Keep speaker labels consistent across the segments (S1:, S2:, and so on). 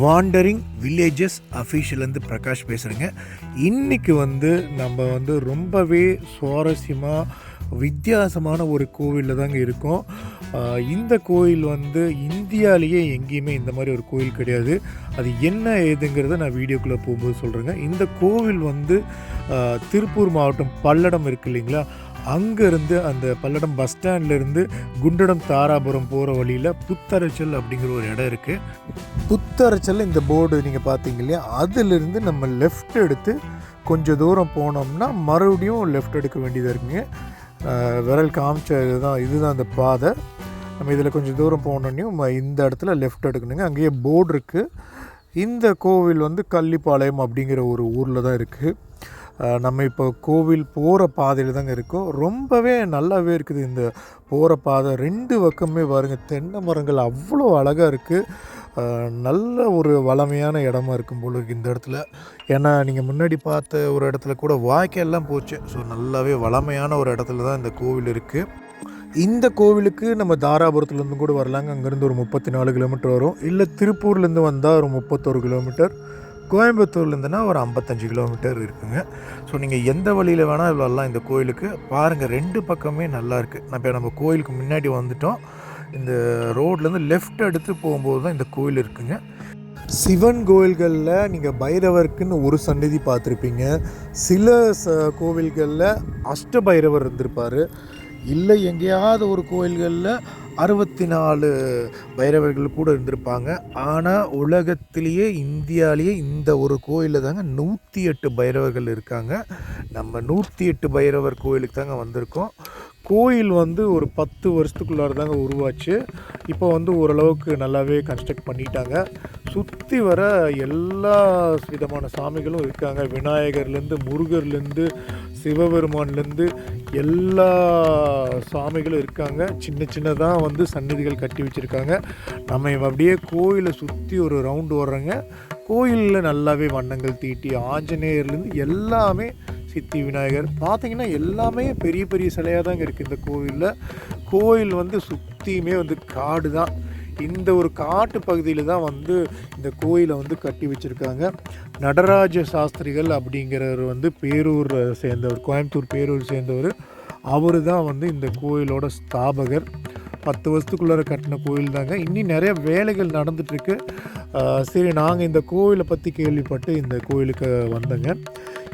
S1: Wandering villages அஃபீஷியலேருந்து Prakash பேசுகிறேங்க. இன்றைக்கி நம்ம ரொம்பவே சுவாரஸ்யமாக வித்தியாசமான ஒரு கோவிலில் தாங்க இருக்கோம். இந்த கோயில் இந்தியாவிலேயே எங்கேயுமே இந்த மாதிரி ஒரு கோயில் கிடையாது. அது என்ன ஏதுங்கிறத நான் வீடியோக்குள்ளே போகும்போது சொல்கிறேங்க. இந்த கோவில் திருப்பூர் மாவட்டம் பல்லடம் இருக்குது இல்லைங்களா, அங்கேருந்து அந்த பல்லடம் பஸ் ஸ்டாண்ட்லேருந்து குண்டடம் தாராபுரம் போகிற வழியில் புத்தரைச்சல் அப்படிங்கிற ஒரு இடம் இருக்குது. புத்தரைச்சல் இந்த போர்டு நீங்கள் பார்த்தீங்க இல்லையா, அதிலிருந்து நம்ம லெஃப்ட் எடுத்து கொஞ்சம் தூரம் போனோம்னா மறுபடியும் லெஃப்ட் எடுக்க வேண்டியதாக இருக்குங்க. விரல் காமிச்ச இதுதான் அந்த பாதை. நம்ம இதில் கொஞ்சம் தூரம் போனோன்னையும் இந்த இடத்துல லெஃப்ட் எடுக்கணுங்க. அங்கேயே போர்டு இருக்குது. இந்த கோவில் கள்ளிப்பாளையம் அப்படிங்கிற ஒரு ஊரில் தான் இருக்குது. நம்ம இப்போ கோவில் போகிற பாதையில் தாங்க இருக்கோம். ரொம்பவே நல்லாவே இருக்குது இந்த போகிற பாதை. 2 பக்கமே பாருங்கள், தென்னை மரங்கள் அவ்வளோ அழகாக இருக்குது. நல்ல ஒரு வளமையான இடமா இருக்கும் போல இந்த இடத்துல. ஏன்னா நீங்கள் முன்னாடி பார்த்த ஒரு இடத்துல கூட வாய்க்கால்லாம் போச்சு. ஸோ நல்லாவே வளமையான ஒரு இடத்துல தான் இந்த கோவில் இருக்குது. இந்த கோவிலுக்கு நம்ம தாராபுரத்துலேருந்து கூட வரலாங்க. அங்கேருந்து ஒரு 34 கிலோமீட்டர் வரும். இல்லை திருப்பூர்லேருந்து வந்தால் ஒரு 31 கிலோமீட்டர், கோயம்புத்தூர்லேருந்துன்னா ஒரு 55 கிலோமீட்டர் இருக்குங்க. ஸோ நீங்கள் எந்த வழியில் வேணால் வரலாம் இந்த கோயிலுக்கு. பாருங்கள், 2 பக்கமே நல்லா இருக்குது. நம்ம கோயிலுக்கு முன்னாடி வந்துட்டோம். இந்த ரோட்லேருந்து லெஃப்ட் எடுத்து போகும்போது தான் இந்த கோயில் இருக்குங்க. சிவன் கோயில்களில் நீங்கள் பைரவருக்குன்னு ஒரு சந்நிதி பார்த்துருப்பீங்க. சில கோவில்களில் அஷ்ட பைரவர் இருந்திருப்பார். இல்லை எங்கேயாவது ஒரு கோயில்களில் 64 பைரவர்கள் கூட இருந்திருப்பாங்க. ஆனால் உலகத்திலேயே இந்தியாவிலேயே இந்த ஒரு கோயிலில் தாங்க 108 பைரவர்கள் இருக்காங்க. நம்ம 108 பைரவர் கோயிலுக்கு தாங்க வந்திருக்கோம். கோயில் ஒரு 10 வருஷத்துக்குள்ளார தாங்க உருவாச்சு. இப்போ ஓரளவுக்கு நல்லாவே கன்ஸ்ட்ரக்ட் பண்ணிட்டாங்க. சுற்றி வர எல்லா விதமான சாமிகளும் இருக்காங்க. விநாயகர்லேருந்து முருகர்லேருந்து சிவபெருமான்லேருந்து எல்லா சாமிகளும் இருக்காங்க. சின்ன சின்னதாக சந்நிதிகள் கட்டி வச்சுருக்காங்க. நம்ம அப்படியே கோயிலை சுற்றி ஒரு ரவுண்டு வர்றோங்க. கோயிலில் நல்லாவே வண்ணங்கள் தீட்டி ஆஞ்சநேயர்லேருந்து எல்லாமே, சித்தி விநாயகர் பார்த்திங்கன்னா எல்லாமே பெரிய பெரிய சிலையாக தாங்க இருக்குது இந்த கோயிலில். கோயில் சுற்றியுமே காடு தான். இந்த ஒரு காட்டு பகுதியில் தான் இந்த கோயிலை கட்டி வச்சுருக்காங்க. நடராஜ சாஸ்திரிகள் அப்படிங்கிறவர் பேரூர் சேர்ந்தவர், கோயம்புத்தூர் பேரூர் சேர்ந்தவர். அவர் தான் இந்த கோயிலோட ஸ்தாபகர். 10 வருஷத்துக்குள்ளார கட்டின கோயில் தாங்க. இன்னும் நிறைய வேலைகள் நடந்துகிட்ருக்கு. சரி, நாங்கள் இந்த கோயிலை பற்றி கேள்விப்பட்டு இந்த கோயிலுக்கு வந்தோங்க.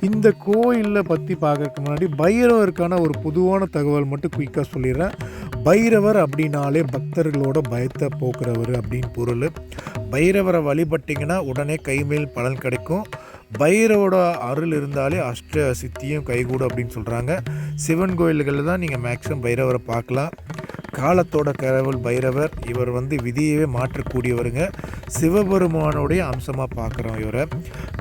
S1: இந்த கோயிலை பற்றி பார்க்கறதுக்கு முன்னாடி பைரவருக்கான ஒரு பொதுவான தகவல் மட்டும் குயிக்காக சொல்லிடுறேன். பைரவர் அப்படின்னாலே பக்தர்களோட பயத்தை போக்குறவர் அப்படின்னு பொருள். பைரவரை வழிபட்டிங்கன்னா உடனே கைமேல் பலன் கிடைக்கும். பைரவோட அருள் இருந்தாலே அஷ்ட சித்தியும் கைகூடும் அப்படின்னு சொல்கிறாங்க. சிவன் கோயில்களில் தான் நீங்கள் மேக்ஸிமம் பைரவரை பார்க்கலாம். காலத்தோட கடவுள் பைரவர். இவர் விதியவே மாற்றக்கூடியவருங்க. சிவபெருமானுடைய அம்சமாக பார்க்குறோம் இவரை.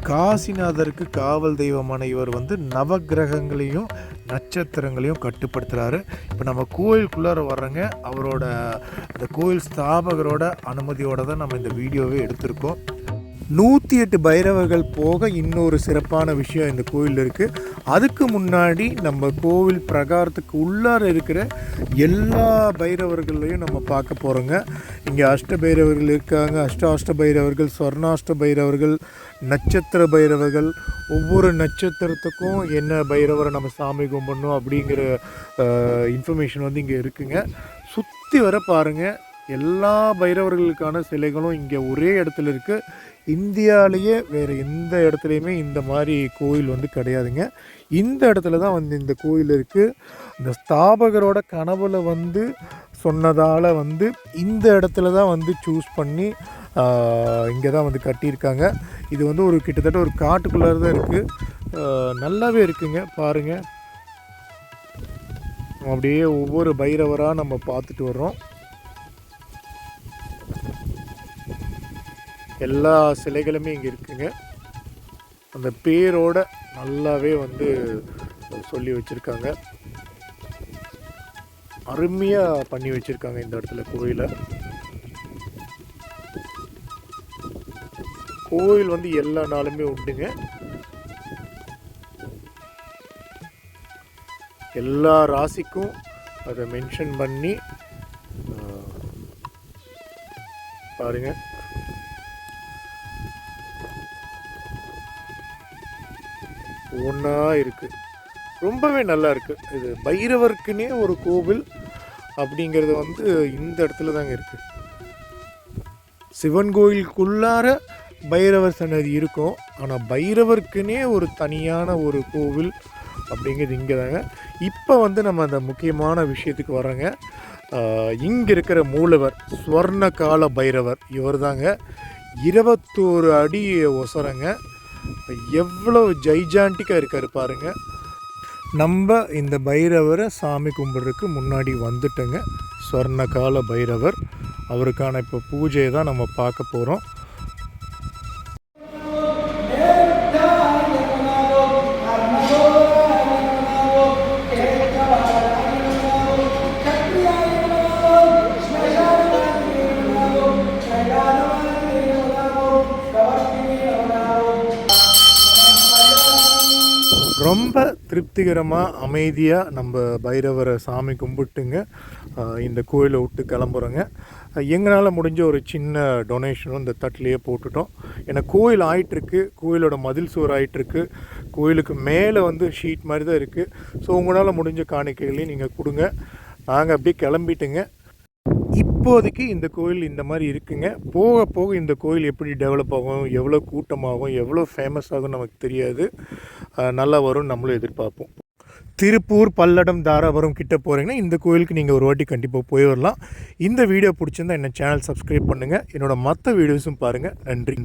S1: காசிநாதருக்கு காவல் தெய்வமான இவர் நவகிரகங்களையும் நட்சத்திரங்களையும் கட்டுப்படுத்துகிறாரு. இப்போ நம்ம கோயிலுக்குள்ளார வர்றோங்க. அவரோட அந்த கோயில் ஸ்தாபகரோட அனுமதியோடு தான் நம்ம இந்த வீடியோவே எடுத்திருக்கோம். 108 பைரவர்கள் போக இன்னொரு சிறப்பான விஷயம் இந்த கோயில் இருக்குது. அதுக்கு முன்னாடி நம்ம கோவில் பிரகாரத்துக்கு உள்ளார இருக்கிற எல்லா பைரவர்களையும் நம்ம பார்க்க போகிறோங்க. இங்கே அஷ்ட பைரவர்கள் இருக்காங்க. அஷ்ட பைரவர்கள், ஸ்வர்ணாஷ்ட பைரவர்கள், நட்சத்திர பைரவர்கள். ஒவ்வொரு நட்சத்திரத்துக்கும் என்ன பைரவரை நம்ம சாமி கும்பிடணும் அப்படிங்கிற இன்ஃபர்மேஷன் இங்கே இருக்குங்க. சுற்றி வர பாருங்கள், எல்லா பைரவர்களுக்கான சிலைகளும் இங்கே ஒரே இடத்துல இருக்குது. இந்தியாவிலேயே வேறு எந்த இடத்துலையுமே இந்த மாதிரி கோயில் கிடையாதுங்க. இந்த இடத்துல தான் இந்த கோயில் இருக்குது. இந்த ஸ்தாபகரோட கனவுல சொன்னதால் இந்த இடத்துல தான் சூஸ் பண்ணி இங்கே தான் கட்டியிருக்காங்க. இது ஒரு கிட்டத்தட்ட ஒரு காட்டுக்குள்ளார தான் இருக்குது. நல்லாவே இருக்குங்க. பாருங்கள், அப்படியே ஒவ்வொரு பைரவராக நம்ம பார்த்துட்டு வர்றோம். எல்லா சிலைகளுமே இங்கே இருக்குங்க. அந்த பேரோட நல்லாவே சொல்லி வச்சுருக்காங்க. அருமையாக பண்ணி வச்சுருக்காங்க இந்த இடத்துல கோயிலை. கோயில் எல்லா நாளுமே உண்டுங்க. எல்லா ராசிக்கும் அதை மென்ஷன் பண்ணி பாருங்கள். ஒன்றா இருக்குது. ரொம்பவே நல்லா இருக்குது. இது பைரவருக்குன்னே ஒரு கோவில் அப்படிங்கிறது வந்து இந்த இடத்துல தாங்க இருக்குது. சிவன் கோயிலுக்குள்ளார பைரவர் சன்னதி இருக்கும். ஆனால் பைரவருக்குன்னே ஒரு தனியான ஒரு கோவில் அப்படிங்கிறது இங்கே தாங்க. இப்போ வந்து நம்ம அந்த முக்கியமான விஷயத்துக்கு வர்றோங்க. இங்கே இருக்கிற மூலவர் ஸ்வர்ணகால பைரவர் இவர் தாங்க. 21 அடி ஒசரங்க. எவ்வளோ ஜைஜாண்டிக்காக இருக்கார் பாருங்கள். நம்ம இந்த பைரவரை சாமி கும்பிட்றதுக்கு முன்னாடி வந்துட்டோங்க. ஸ்வர்ணகால பைரவர் அவருக்கான இப்போ பூஜையை தான் நம்ம பார்க்க போகிறோம். ரொம்ப திருப்திகரமாக அமைதியாக நம்ம பைரவரை சாமி கும்பிட்டுங்க இந்த கோயிலை விட்டு கிளம்புறோங்க. எங்களால் முடிஞ்ச ஒரு சின்ன டொனேஷனும் இந்த தட்டிலேயே போட்டுட்டோம். ஏன்னா கோயில் ஆகிட்டுருக்கு, கோயிலோட மதில் சுவர் ஆகிட்டுருக்கு, கோயிலுக்கு மேலே வந்து ஷீட் மாதிரி தான் இருக்குது. ஸோ உங்களால் முடிஞ்ச காணிக்கைகளையும் நீங்கள் கொடுங்க. நாங்கள் அப்படியே கிளம்பிட்டுங்க. இப்போதைக்கு இந்த கோயில் இந்த மாதிரி இருக்குங்க. போக போக இந்த கோயில் எப்படி டெவலப் ஆகும், எவ்வளோ கூட்டமாகும், எவ்வளோ ஃபேமஸ் ஆகும் நமக்கு தெரியாது. நல்லா வரும் நம்மளும் எதிர்பார்ப்போம். திருப்பூர், பல்லடம், தாராபுரம் கிட்ட போகிறீங்கன்னா இந்த கோயிலுக்கு நீங்கள் ஒரு வாட்டி கண்டிப்பாக போய் வரலாம். இந்த வீடியோ பிடிச்சிருந்தா என்ன சேனல் சப்ஸ்கிரைப் பண்ணுங்கள். என்னோடய மற்ற வீடியோஸும் பாருங்கள். நன்றி.